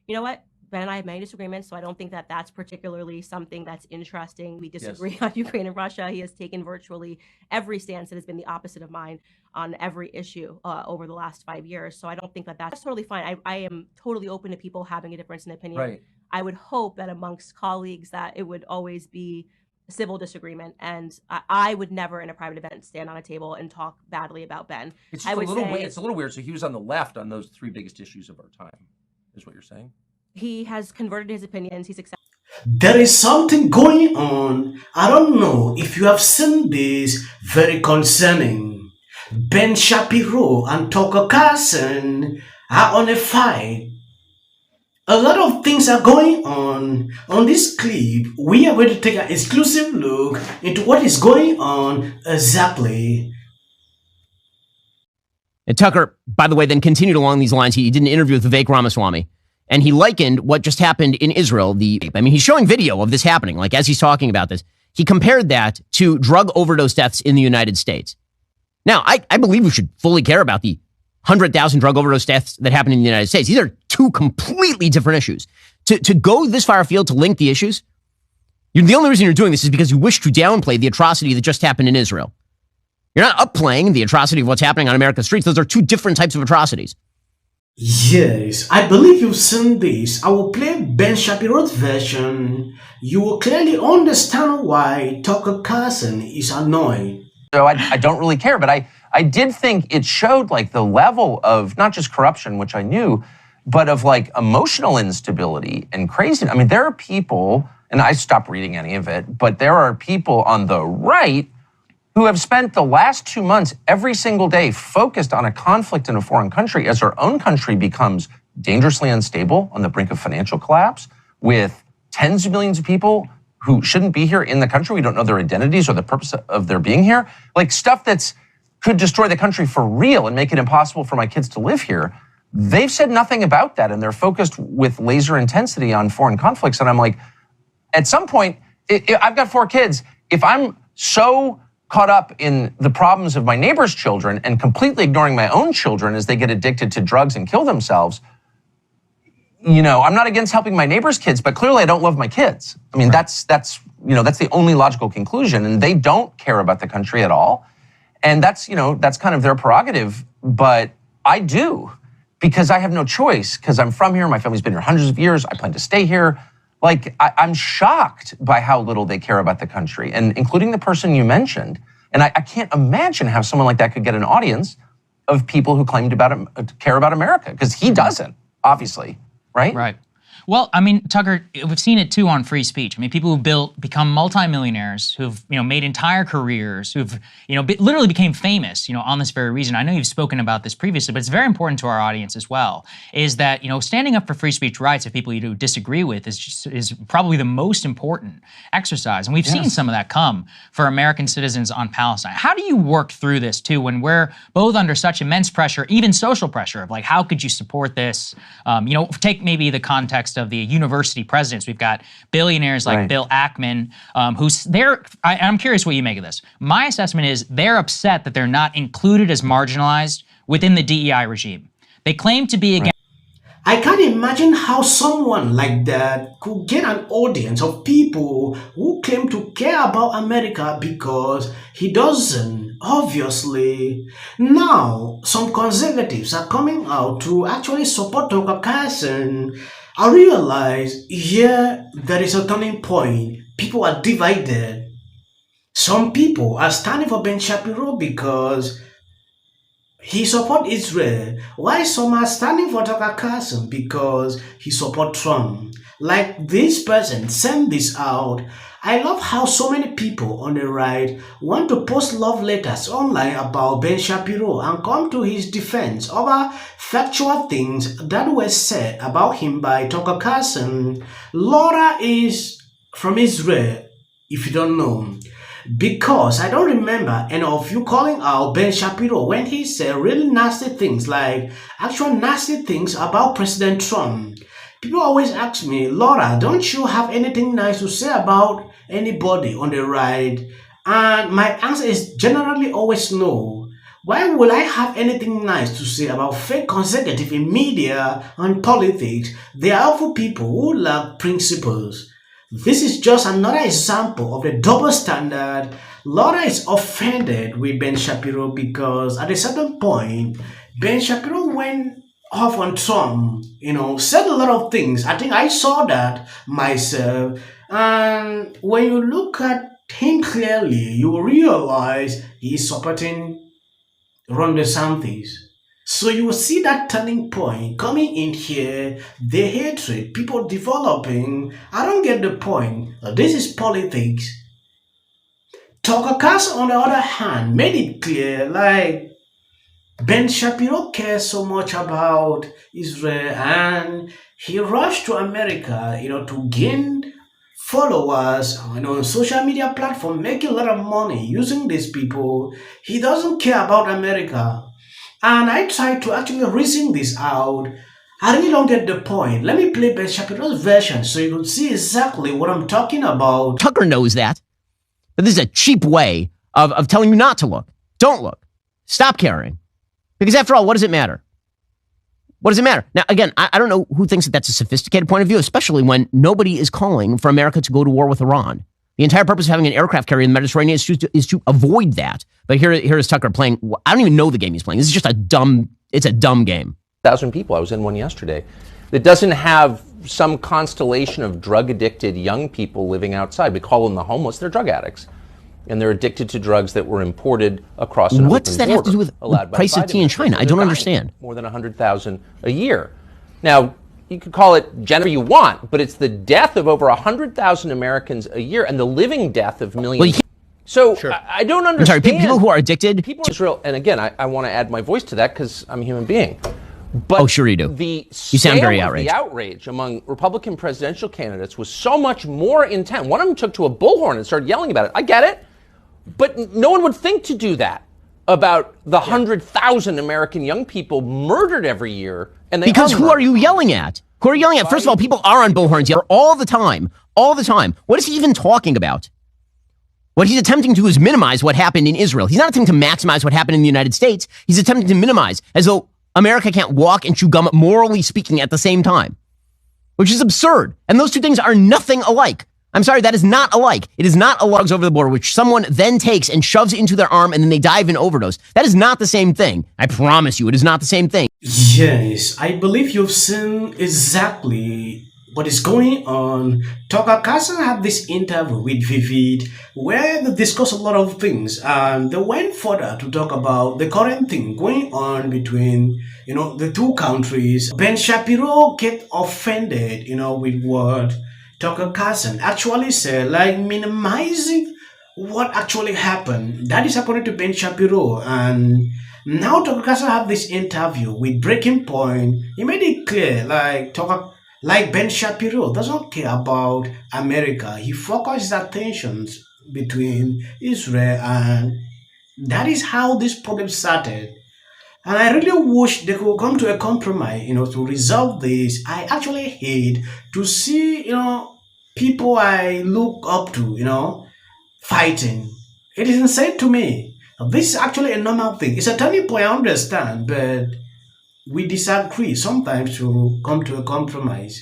You know what? Ben and I have many disagreements, so I don't think that that's particularly something that's interesting. We disagree Yes. on Ukraine and Russia. He has taken virtually every stance that has been the opposite of mine on every issue over the last 5 years. So I don't think that that's totally fine. I am totally open to people having a difference in opinion. Right. I would hope that amongst colleagues that it would always be a civil disagreement, and I would never in a private event stand on a table and talk badly about Ben. It's I just a would little say it's a little weird. So he was on the left on those three biggest issues of our time, is what you're saying? he has converted his opinions. He's accepted. There is something going on. I don't know if you have seen this, very concerning. Ben Shapiro and Tucker Carlson are on a fight. A lot of things are going on. On this clip, we are going to take an exclusive look into what is going on exactly. And Tucker, by the way, then continued along these lines. He did an interview with Vivek Ramaswamy, and he likened what just happened in Israel. He's showing video of this happening, like as he's talking about this. He compared that to drug overdose deaths in the United States. Now, I believe we should fully care about the 100,000 drug overdose deaths that happen in the United States. These are two completely different issues. To go this far afield to link the issues, the only reason you're doing this is because you wish to downplay the atrocity that just happened in Israel. You're not upplaying the atrocity of what's happening on America's streets. Those are two different types of atrocities. Yes, I believe you've seen this. I will play Ben Shapiro's version. You will clearly understand why Tucker Carlson is annoyed. So I don't really care, but I did think it showed like the level of not just corruption, which I knew, but of like emotional instability and craziness. I mean, there are people, and I stopped reading any of it, but there are people on the right who have spent the last 2 months every single day focused on a conflict in a foreign country as our own country becomes dangerously unstable on the brink of financial collapse with tens of millions of people who shouldn't be here in the country. We don't know their identities or the purpose of their being here. Like stuff that's could destroy the country for real and make it impossible for my kids to live here. They've said nothing about that, and they're focused with laser intensity on foreign conflicts. And I'm like, at some point, I've got 4 kids. If I'm so caught up in the problems of my neighbor's children and completely ignoring my own children as they get addicted to drugs and kill themselves, I'm not against helping my neighbor's kids, but clearly I don't love my kids. I mean, that's the only logical conclusion, and they don't care about the country at all. And that's kind of their prerogative, but I do, because I have no choice, because I'm from here, my family's been here hundreds of years, I plan to stay here. Like, I'm shocked by how little they care about the country, and including the person you mentioned. And I can't imagine how someone like that could get an audience of people who claim to care about America, because he doesn't, obviously, right? Right. Well, I mean, Tucker, we've seen it too on free speech. I mean, people who become multimillionaires, who've made entire careers, who've literally became famous, on this very reason. I know you've spoken about this previously, but it's very important to our audience as well. Is that standing up for free speech rights of people you disagree with is probably the most important exercise, and we've seen some of that come for American citizens on Palestine. How do you work through this too when we're both under such immense pressure, even social pressure of like, how could you support this? Take maybe the context of the university presidents. We've got billionaires like Bill Ackman, I'm curious what you make of this. My assessment is they're upset that they're not included as marginalized within the DEI regime. They claim to be against. I can't imagine how someone like that could get an audience of people who claim to care about America because he doesn't, obviously. Now, some conservatives are coming out to actually support Tucker Carlson. I realize, there is a turning point. People are divided. Some people are standing for Ben Shapiro because he supports Israel, while some are standing for Tucker Carlson because he supports Trump. Like this person sent this out. I love how so many people on the right want to post love letters online about Ben Shapiro and come to his defense over factual things that were said about him by Tucker Carlson. Laura is from Israel, if you don't know. Because I don't remember any of you calling out Ben Shapiro when he said really nasty things, like actual nasty things about President Trump. People always ask me, Laura, don't you have anything nice to say about anybody on the right? And my answer is generally always no. Why will I have anything nice to say about fake consecutive in media and politics? They are awful people who lack principles. This is just another example of the double standard. Laura is offended with Ben Shapiro because at a certain point, Ben Shapiro went off on Trump, said a lot of things. I think I saw that myself. And when you look at him clearly, you realize he's supporting Ron DeSantis. So you will see that turning point coming in here, the hatred, people developing. I don't get the point. This is politics. Tucker Carlson, on the other hand, made it clear like Ben Shapiro cares so much about Israel and he rushed to America, to gain followers, on social media platform, making a lot of money using these people. He doesn't care about America. And I tried to actually reason this out. I really don't get the point. Let me play Ben Shapiro's version so you can see exactly what I'm talking about. Tucker knows that. But this is a cheap way of telling you not to look. Don't look. Stop caring. Because after all, what does it matter? What does it matter? Now, again, I don't know who thinks that that's a sophisticated point of view, especially when nobody is calling for America to go to war with Iran. The entire purpose of having an aircraft carrier in the Mediterranean is to avoid that. But here is Tucker playing. I don't even know the game he's playing. This is just a dumb game. 1,000 people. I was in one yesterday. That doesn't have some constellation of drug-addicted young people living outside. We call them the homeless. They're drug addicts. And they're addicted to drugs that were imported across an What does that have to do with the price of tea in China? I don't understand. More than 100,000 a year. Now, you could call it whatever you want, but it's the death of over 100,000 Americans a year and the living death of millions. Well, so I don't understand. I'm sorry, people who are addicted. People in Israel, and again, I want to add my voice to that because I'm a human being. But oh, sure you do. You sound very outraged. The outrage among Republican presidential candidates was so much more intense. One of them took to a bullhorn and started yelling about it. I get it. But no one would think to do that about the 100,000 American young people murdered every year. And because who are you yelling at? Who are you yelling at? First of all, people are on bullhorns all the time. All the time. What is he even talking about? What he's attempting to do is minimize what happened in Israel. He's not attempting to maximize what happened in the United States. He's attempting to minimize, as though America can't walk and chew gum, morally speaking, at the same time, which is absurd. And those two things are nothing alike. I'm sorry, that is not alike. It is not a lugs over the border, which someone then takes and shoves into their arm and then they die of an overdose. That is not the same thing. I promise you, it is not the same thing. Yes, I believe you've seen exactly what is going on. Tucker Carlson had this interview with Vivid where they discussed a lot of things and they went further to talk about the current thing going on between, the two countries. Ben Shapiro get offended, with what Tucker Carlson actually said, like minimizing what actually happened. That is happening to Ben Shapiro. And now Tucker Carlson had this interview with Breaking Point. He made it clear, like Ben Shapiro doesn't care about America. He focuses attentions between Israel, and that is how this problem started. And I really wish they could come to a compromise, to resolve this. I actually hate to see, people I look up to, fighting. It is insane to me. This is actually a normal thing. It's a turning point, I understand, but we disagree sometimes to come to a compromise.